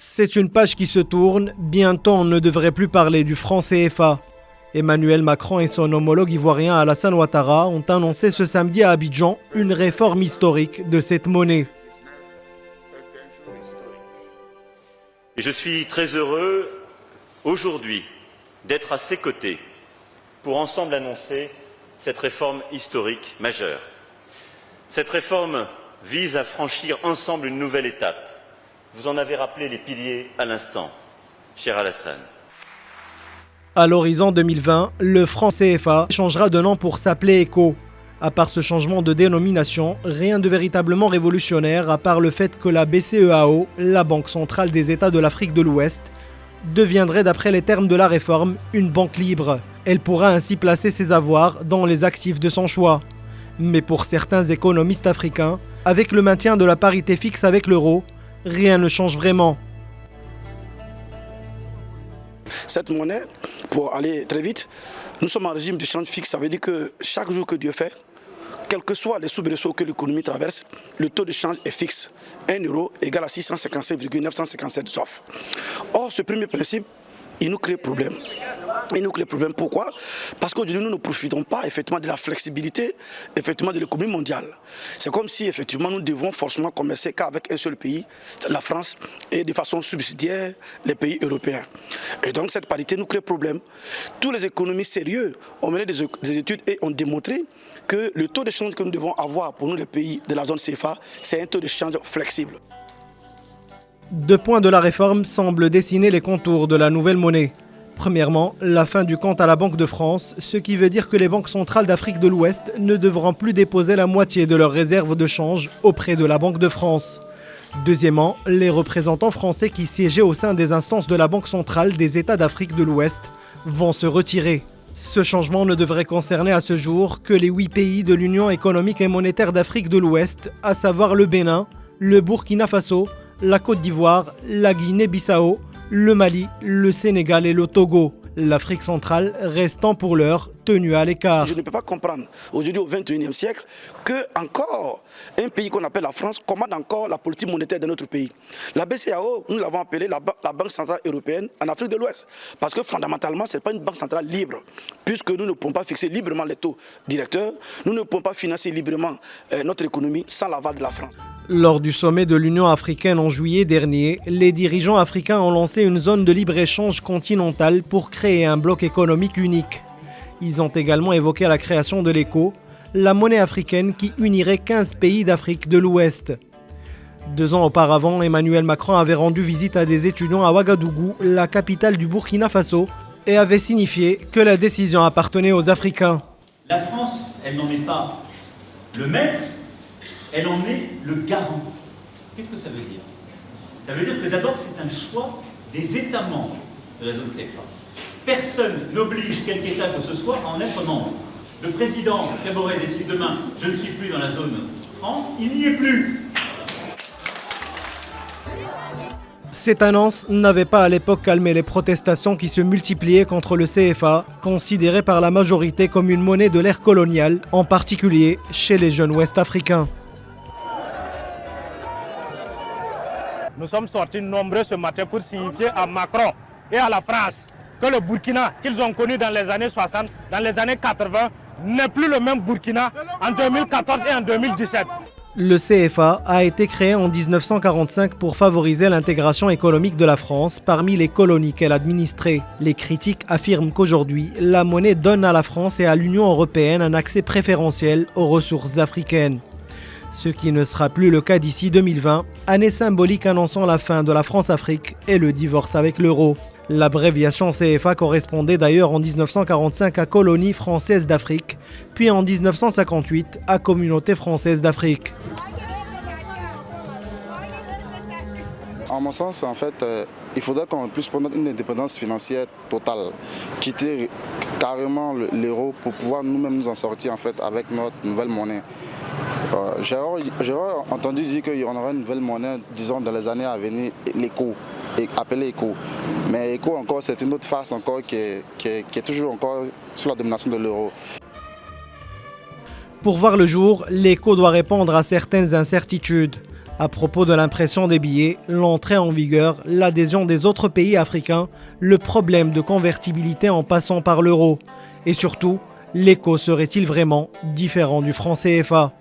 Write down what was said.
C'est une page qui se tourne, bientôt on ne devrait plus parler du franc CFA. Emmanuel Macron et son homologue ivoirien Alassane Ouattara ont annoncé ce samedi à Abidjan une réforme historique de cette monnaie. Et je suis très heureux aujourd'hui d'être à ses côtés pour ensemble annoncer cette réforme historique majeure. Cette réforme vise à franchir ensemble une nouvelle étape. Vous en avez rappelé les piliers à l'instant, cher Alassane. À l'horizon 2020, le franc CFA changera de nom pour s'appeler ECO. À part ce changement de dénomination, rien de véritablement révolutionnaire à part le fait que la BCEAO, la Banque centrale des États de l'Afrique de l'Ouest, deviendrait d'après les termes de la réforme une banque libre. Elle pourra ainsi placer ses avoirs dans les actifs de son choix. Mais pour certains économistes africains, avec le maintien de la parité fixe avec l'euro, rien ne change vraiment. Cette monnaie, pour aller très vite, nous sommes en régime de change fixe. Ça veut dire que chaque jour que Dieu fait, quels que soient les soubresauts que l'économie traverse, le taux de change est fixe. 1 euro égale à 657,957 SOF. Or, ce premier principe, il nous crée problème. Pourquoi? Parce qu'aujourd'hui, nous ne profitons pas effectivement de la flexibilité effectivement de l'économie mondiale. C'est comme si effectivement nous devons forcément commercer qu'avec un seul pays, la France, et de façon subsidiaire les pays européens. Et donc cette parité nous crée problème. Tous les économistes sérieux ont mené des études et ont démontré que le taux de change que nous devons avoir pour nous les pays de la zone CFA, c'est un taux de change flexible. 2 points de la réforme semblent dessiner les contours de la nouvelle monnaie. Premièrement, la fin du compte à la Banque de France, ce qui veut dire que les banques centrales d'Afrique de l'Ouest ne devront plus déposer la moitié de leurs réserves de change auprès de la Banque de France. Deuxièmement, les représentants français qui siégeaient au sein des instances de la Banque centrale des États d'Afrique de l'Ouest vont se retirer. Ce changement ne devrait concerner à ce jour que les 8 pays de l'Union économique et monétaire d'Afrique de l'Ouest, à savoir le Bénin, le Burkina Faso, la Côte d'Ivoire, la Guinée-Bissau, le Mali, le Sénégal et le Togo. L'Afrique centrale restant pour l'heure tenue à l'écart. Je ne peux pas comprendre aujourd'hui au XXIe siècle que encore un pays qu'on appelle la France commande encore la politique monétaire de notre pays. La BCEAO, nous l'avons appelée la Banque centrale européenne en Afrique de l'Ouest. Parce que fondamentalement, ce n'est pas une banque centrale libre. Puisque nous ne pouvons pas fixer librement les taux directeurs, nous ne pouvons pas financer librement notre économie sans l'aval de la France. Lors du sommet de l'Union africaine en juillet dernier, les dirigeants africains ont lancé une zone de libre-échange continentale pour créer un bloc économique unique. Ils ont également évoqué la création de l'ECO, la monnaie africaine qui unirait 15 pays d'Afrique de l'Ouest. 2 ans auparavant, Emmanuel Macron avait rendu visite à des étudiants à Ouagadougou, la capitale du Burkina Faso, et avait signifié que la décision appartenait aux Africains. La France, elle n'en est pas le maître, elle en est le garant. Qu'est-ce que ça veut dire? Ça veut dire que d'abord, c'est un choix des États membres de la zone CFA. Personne n'oblige quelque État que ce soit à en être membre. Le président Kaboré décide demain, je ne suis plus dans la zone franc, il n'y est plus. Cette annonce n'avait pas à l'époque calmé les protestations qui se multipliaient contre le CFA, considéré par la majorité comme une monnaie de l'ère coloniale, en particulier chez les jeunes ouest-africains. Nous sommes sortis nombreux ce matin pour signifier à Macron et à la France que le Burkina qu'ils ont connu dans les années 60, dans les années 80, n'est plus le même Burkina en 2014 et en 2017. Le CFA a été créé en 1945 pour favoriser l'intégration économique de la France parmi les colonies qu'elle administrait. Les critiques affirment qu'aujourd'hui, la monnaie donne à la France et à l'Union européenne un accès préférentiel aux ressources africaines. Ce qui ne sera plus le cas d'ici 2020, année symbolique annonçant la fin de la France-Afrique et le divorce avec l'euro. L'abréviation CFA correspondait d'ailleurs en 1945 à Colonie française d'Afrique, puis en 1958 à Communauté française d'Afrique. En mon sens, en fait, il faudrait qu'on puisse prendre une indépendance financière totale, quitter carrément l'euro pour pouvoir nous-mêmes nous en sortir en fait avec notre nouvelle monnaie. J'aurais entendu dire qu'il y en aura une nouvelle monnaie, disons, dans les années à venir, l'ECO, appelée ECO. Mais ECO encore, c'est une autre face encore qui est toujours encore sous la domination de l'euro. Pour voir le jour, l'ECO doit répondre à certaines incertitudes. À propos de l'impression des billets, l'entrée en vigueur, l'adhésion des autres pays africains, le problème de convertibilité en passant par l'euro. Et surtout, l'écho serait-il vraiment différent du franc CFA ?